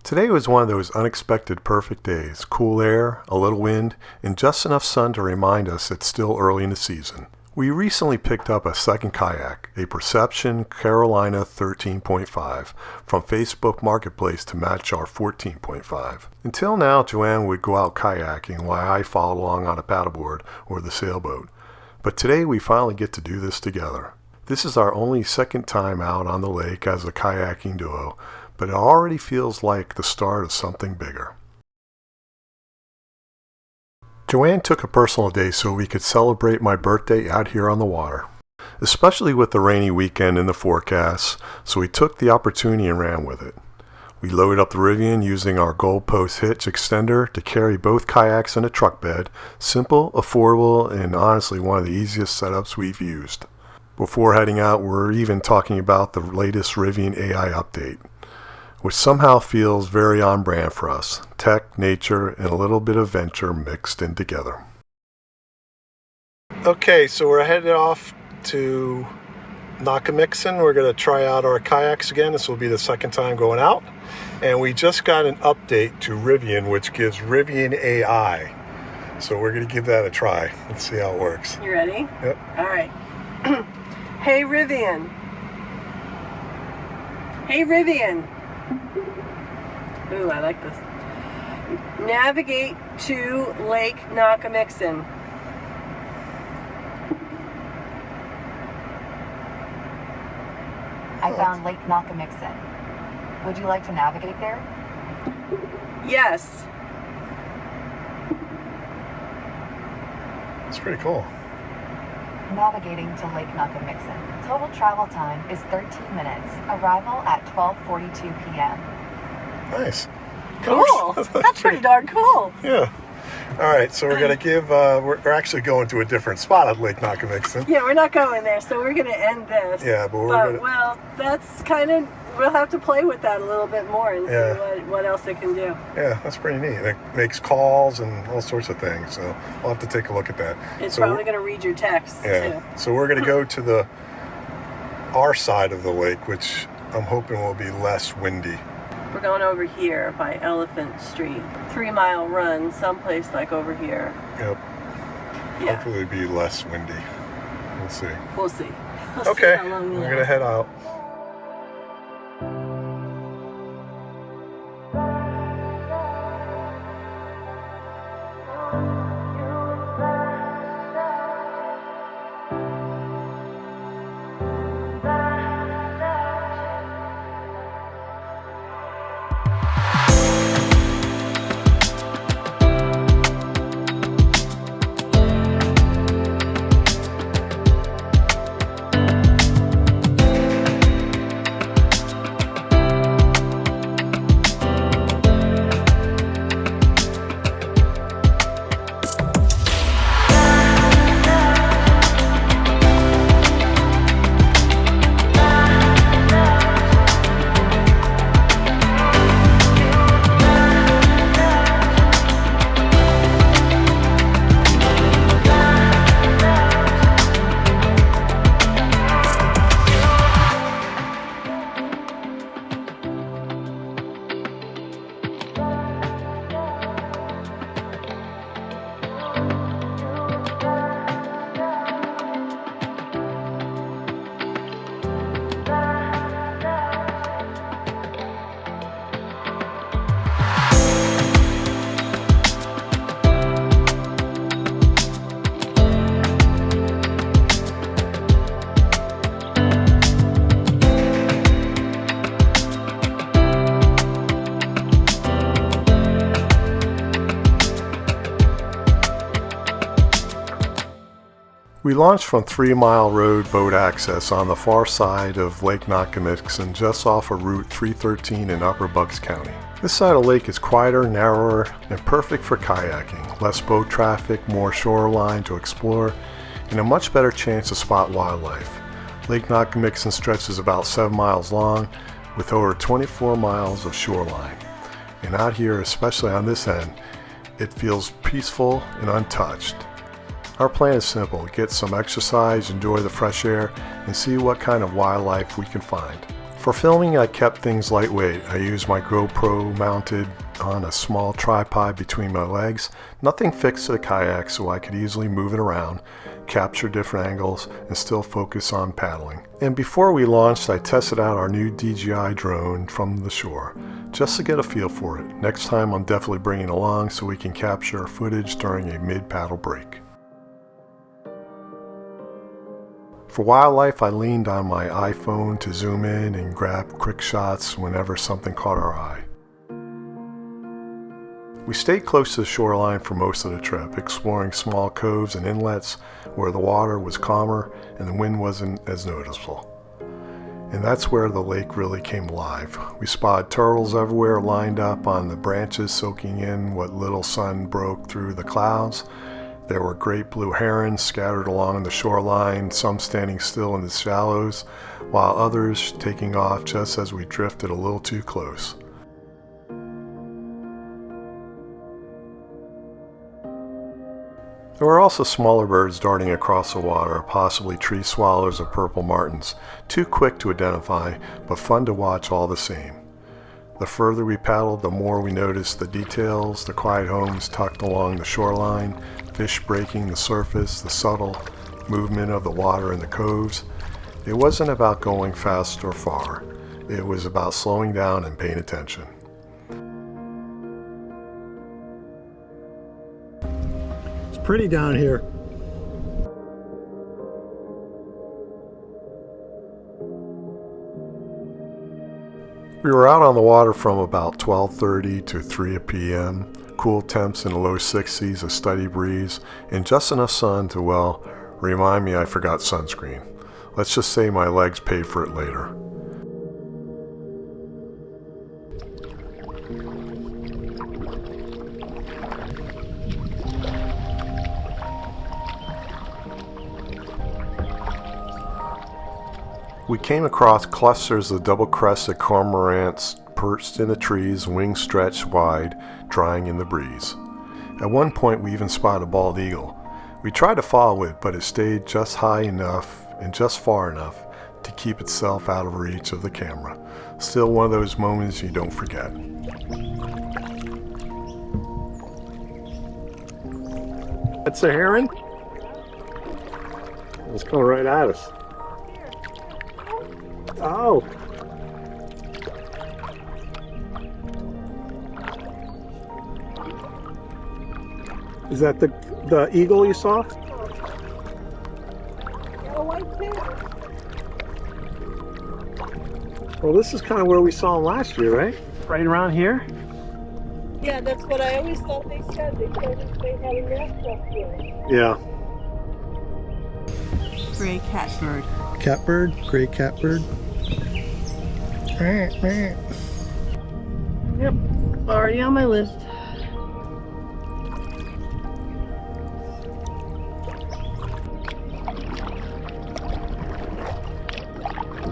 Today was one of those unexpected perfect days. Cool air, a little wind, and just enough sun to remind us it's still early in the season. We recently picked up a second kayak, a Perception Carolina 13.5, from Facebook Marketplace to match our 14.5. Until now, Joanne would go out kayaking while I followed along on a paddleboard or the sailboat. But today we finally get to do this together. This is our only second time out on the lake as a kayaking duo, but it already feels like the start of something bigger. Joanne took a personal day so we could celebrate my birthday out here on the water, especially with the rainy weekend in the forecast, so we took the opportunity and ran with it. We loaded up the Rivian using our GoPro hitch extender to carry both kayaks in a truck bed. Simple, affordable, and honestly one of the easiest setups we've used. Before heading out, we're even talking about the latest Rivian AI update, which somehow feels very on brand for us. Tech, nature, and a little bit of venture mixed in together. Okay, so we're headed off to Nockamixon. We're going to try out our kayaks again. This will be the second time going out. And we just got an update to Rivian, which gives Rivian AI. So we're going to give that a try. Let's see how it works. You ready? Yep. All right. Hey, Rivian. Hey, Rivian. Ooh, I like this. Navigate to Lake Nockamixon. I found Lake Nockamixon. Would you like to navigate there? Yes. That's pretty cool. Navigating to Lake Nockamixon. Total travel time is 13 minutes. Arrival at 12:42 p.m. Nice. Cool. That's pretty darn cool. Yeah. All right, so we're going to give, we're actually going to a different spot at Lake Nockamixon. Yeah, we're not going there, so we're going to end this. Yeah, but we're going to... Well, that's kind of, we'll have to play with that a little bit more and see what else it can do. Yeah, that's pretty neat. It makes calls and all sorts of things, so we'll have to take a look at that. It's probably going to read your text, too. So we're going to go to our side of the lake, which I'm hoping will be less windy. We're going over here by Elephant Street. 3-mile run, someplace like over here. Yep. Yeah. Hopefully it'll be less windy. We'll see. We'll see. Okay, See how long we're going to head out. We launched from 3 Mile Road boat access on the far side of Lake Nockamixon, just off of Route 313 in Upper Bucks County. This side of the lake is quieter, narrower, and perfect for kayaking. Less boat traffic, more shoreline to explore, and a much better chance to spot wildlife. Lake Nockamixon stretches about 7 miles long with over 24 miles of shoreline. And out here, especially on this end, it feels peaceful and untouched. Our plan is simple: get some exercise, enjoy the fresh air, and see what kind of wildlife we can find. For filming, I kept things lightweight. I used my GoPro mounted on a small tripod between my legs, nothing fixed to the kayak, so I could easily move it around, capture different angles, and still focus on paddling. And before we launched, I tested out our new DJI drone from the shore, just to get a feel for it. Next time I'm definitely bringing it along so we can capture footage during a mid-paddle break. For wildlife, I leaned on my iPhone to zoom in and grab quick shots whenever something caught our eye. We stayed close to the shoreline for most of the trip, exploring small coves and inlets where the water was calmer and the wind wasn't as noticeable. And that's where the lake really came alive. We spotted turtles everywhere lined up on the branches, soaking in what little sun broke through the clouds. There were great blue herons scattered along the shoreline, some standing still in the shallows, while others taking off just as we drifted a little too close. There were also smaller birds darting across the water, possibly tree swallows or purple martins, too quick to identify, but fun to watch all the same. The further we paddled, the more we noticed the details, the quiet homes tucked along the shoreline, fish breaking the surface, the subtle movement of the water in the coves. It wasn't about going fast or far. It was about slowing down and paying attention. It's pretty down here. We were out on the water from about 12:30 to 3 p.m. Cool temps in the low 60s, a steady breeze, and just enough sun to, well, remind me I forgot sunscreen. Let's just say my legs paid for it later. We came across clusters of double-crested cormorants perched in the trees, wings stretched wide, drying in the breeze. At one point we even spotted a bald eagle. We tried to follow it, but it stayed just high enough and just far enough to keep itself out of reach of the camera. Still one of those moments you don't forget. That's a heron? It's coming right at us. Oh. Is that the eagle you saw? Well, this is kind of where we saw him last year, right? Right around here? Yeah, that's what I always thought they said. They said they had a nest up here. Yeah. Gray catbird. Catbird, gray catbird. Yep, already on my list.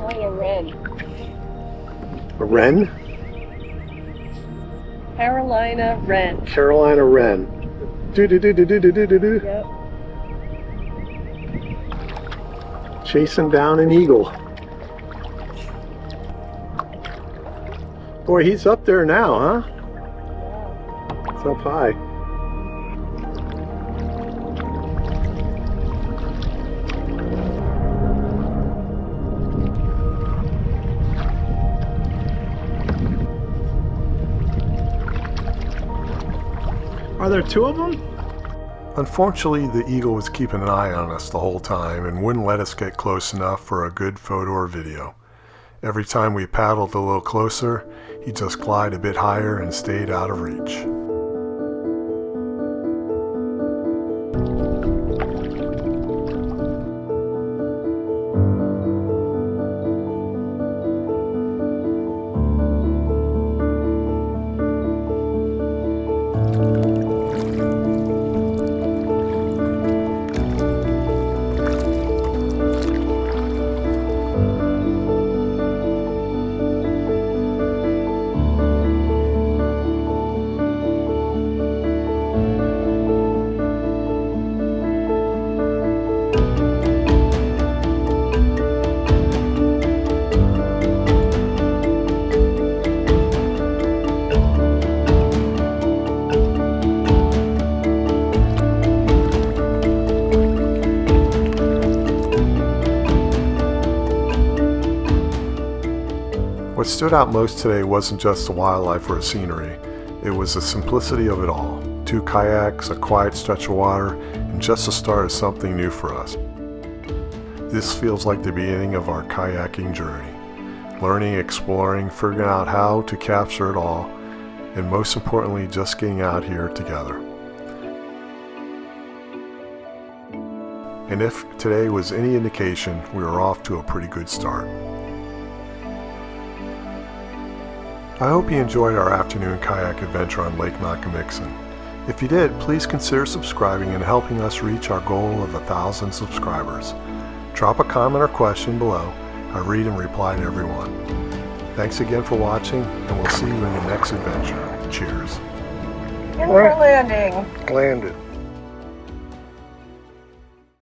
Oh, a wren. A wren? Carolina wren. Carolina wren. Do-do-do-do-do-do-do-do. Yep. Chasing down an eagle. Boy, he's up there now, huh? Yeah. It's up high. Are there two of them? Unfortunately, the eagle was keeping an eye on us the whole time and wouldn't let us get close enough for a good photo or video. Every time we paddled a little closer, he'd just glide a bit higher and stayed out of reach. What stood out most today wasn't just the wildlife or the scenery, it was the simplicity of it all. 2 kayaks, a quiet stretch of water, and just the start of something new for us. This feels like the beginning of our kayaking journey. Learning, exploring, figuring out how to capture it all, and most importantly, just getting out here together. And if today was any indication, we are off to a pretty good start. I hope you enjoyed our afternoon kayak adventure on Lake Nockamixon. If you did, please consider subscribing and helping us reach our goal of 1,000 subscribers. Drop a comment or question below. I read and reply to everyone. Thanks again for watching, and we'll see you in the next adventure. Cheers. And we're landing. Landed.